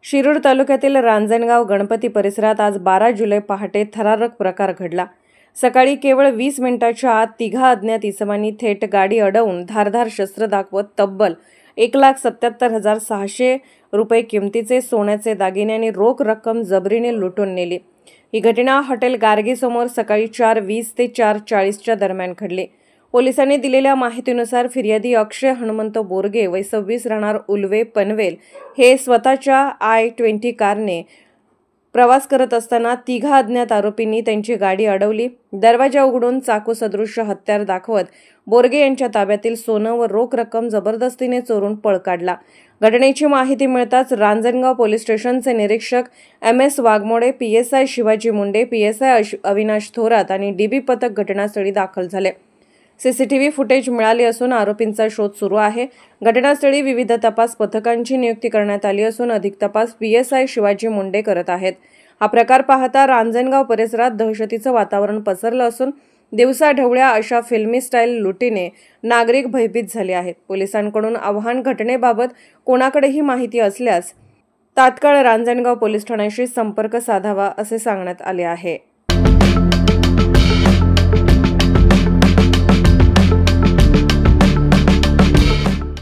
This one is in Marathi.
शिरूर तालुक्यातील रांजणगाव गणपती परिसरात आज 12 जुलै पहाटे थरारक प्रकार घडला। सकाळी केवळ 20 मिनिटांच्या आत तिघा अज्ञात इसमांनी थेट गाडी अडवून धारदार शस्त्र दाखवत तब्बल 1,77,600 रुपये किमतीचे सोन्याचे दागिने आणि रोख रक्कम जबरीने लुटून नेली। ही घटना हॉटेल गार्गी समोर सकाळी 4:20 ते 4:40 दरम्यान घडली। पोलिसांनी दिलेल्या माहितीनुसार फिर्यादी अक्षय हनुमंत बोरगे वय 26 राहणार उल्वे पनवेल हे स्वतःच्या I-20 कारने प्रवास करत असताना तिघा अज्ञात आरोपींनी त्यांची गाडी अडवली। दरवाजा उघडून चाकू सदृश हत्यार दाखवत बोरगे यांच्या ताब्यातील सोनं व रोख रक्कम जबरदस्तीने चोरून पळ काढला। घटनेची माहिती मिळताच रांजणगाव पोलीस स्टेशनचे निरीक्षक MS Waghmode, PSI Shivaji Munde, PSI Avinash Thorat आणि DB पथक घटनास्थळी दाखल झाले। CCTV फुटेज मिळाले असून आरोपींचा शोध सुरू आहे। घटनास्थळी विविध तपास पथकांची नियुक्ती करण्यात आली असून अधिक तपास PSI शिवाजी मुंडे करत आहेत। हा प्रकार पाहता रांजणगाव परिसरात दहशतीचं वातावरण पसरलं असून दिवसाढवळ्या अशा फिल्मी स्टाईल लुटीने नागरिक भयभीत झाले आहेत। पोलिसांकडून आव्हान घटनेबाबत कोणाकडेही माहिती असल्यास तात्काळ रांजणगाव पोलीस ठाण्याशी संपर्क साधावा असे सांगण्यात आले आहे।